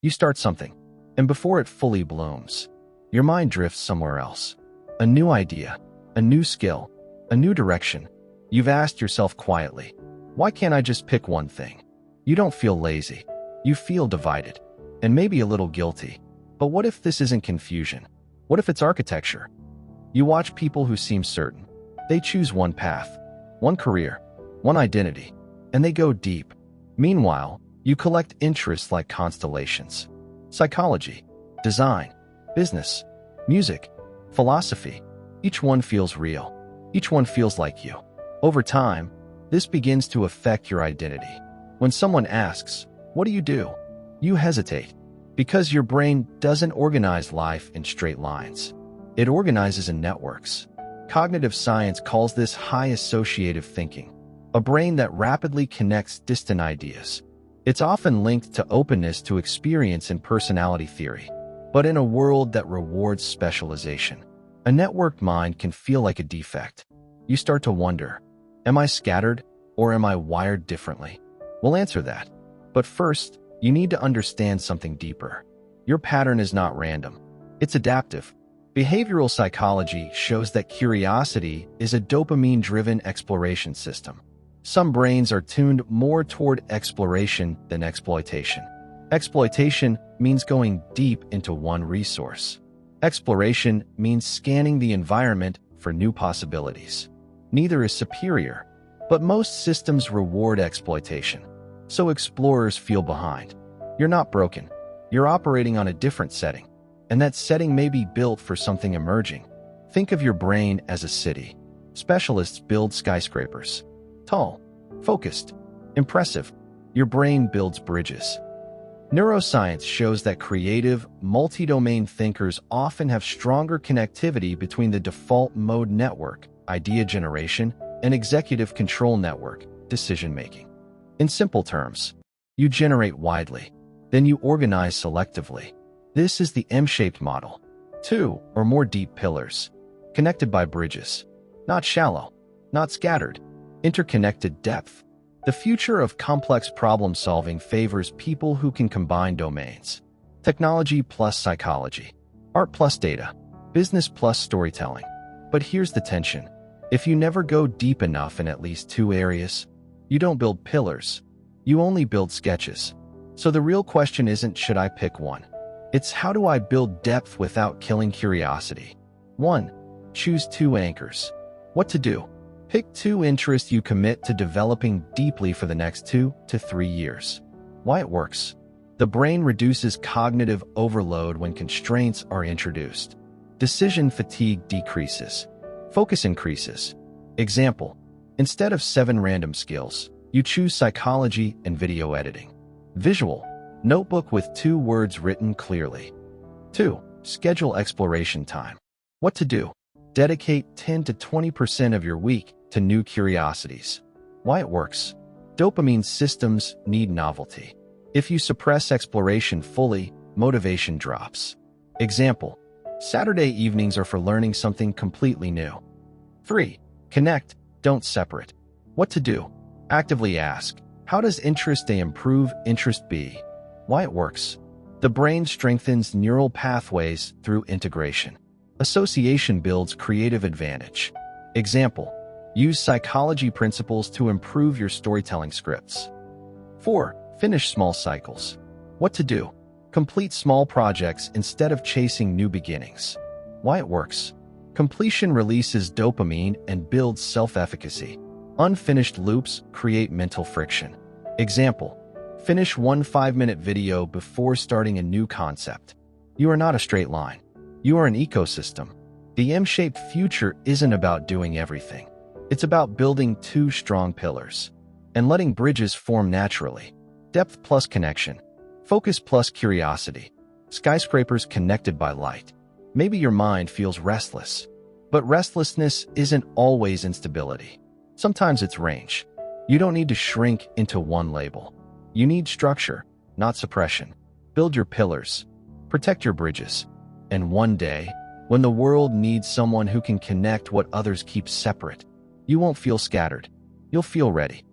You start something, and before it fully blooms, your mind drifts somewhere else. A new idea, a new skill, a new direction. You've asked yourself quietly, why can't I just pick one thing? You don't feel lazy. You feel divided, and maybe a little guilty. But what if this isn't confusion? What if it's architecture? You watch people who seem certain. They choose one path, one career, one identity, and they go deep. Meanwhile, you collect interests like constellations. Psychology, design, business, music, philosophy. Each one feels real. Each one feels like you. Over time, this begins to affect your identity. When someone asks, what do? You hesitate, because your brain doesn't organize life in straight lines. It organizes in networks. Cognitive science calls this high associative thinking, a brain that rapidly connects distant ideas. It's often linked to openness to experience in personality theory. But in a world that rewards specialization, a networked mind can feel like a defect. You start to wonder, am I scattered or am I wired differently? We'll answer that. But first, you need to understand something deeper. Your pattern is not random. It's adaptive. Behavioral psychology shows that curiosity is a dopamine-driven exploration system. Some brains are tuned more toward exploration than exploitation. Exploitation means going deep into one resource. Exploration means scanning the environment for new possibilities. Neither is superior, but most systems reward exploitation. So explorers feel behind. You're not broken. You're operating on a different setting, and that setting may be built for something emerging. Think of your brain as a city. Specialists build skyscrapers. Tall, focused, impressive. Your brain builds bridges. Neuroscience shows that creative, multi-domain thinkers often have stronger connectivity between the default mode network, idea generation, and executive control network, decision-making. In simple terms, you generate widely, then you organize selectively. This is the M-shaped model. 2 or more deep pillars, connected by bridges. Not shallow, not scattered, interconnected depth. The future of complex problem-solving favors people who can combine domains. Technology plus psychology, art plus data, business plus storytelling. But here's the tension. If you never go deep enough in at least 2 areas, you don't build pillars. You only build sketches. So the real question isn't, should I pick one? It's, how do I build depth without killing curiosity? 1. Choose 2 anchors. What to do? Pick 2 interests you commit to developing deeply for the next 2 to 3 years. Why it works? The brain reduces cognitive overload when constraints are introduced. Decision fatigue decreases. Focus increases. Example, instead of 7 random skills, you choose psychology and video editing. Visual, notebook with 2 words written clearly. 2. Schedule exploration time. What to do? Dedicate 10 to 20% of your week to new curiosities. Why it works? Dopamine systems need novelty. If you suppress exploration fully, motivation drops. Example, Saturday evenings are for learning something completely new. 3. Connect, don't separate. What to do? Actively ask, how does interest A improve interest B? Why it works? The brain strengthens neural pathways through integration. Association builds creative advantage. Example, use psychology principles to improve your storytelling scripts. 4. Finish small cycles. What to do? Complete small projects instead of chasing new beginnings. Why it works? Completion releases dopamine and builds self-efficacy. Unfinished loops create mental friction. Example, finish one 5-minute video before starting a new concept. You are not a straight line. You are an ecosystem. The M-shaped future isn't about doing everything. It's about building 2 strong pillars and letting bridges form naturally. Depth plus connection. Focus plus curiosity. Skyscrapers connected by light. Maybe your mind feels restless, but restlessness isn't always instability. Sometimes it's range. You don't need to shrink into one label. You need structure, not suppression. Build your pillars. Protect your bridges. And one day, when the world needs someone who can connect what others keep separate, you won't feel scattered. You'll feel ready.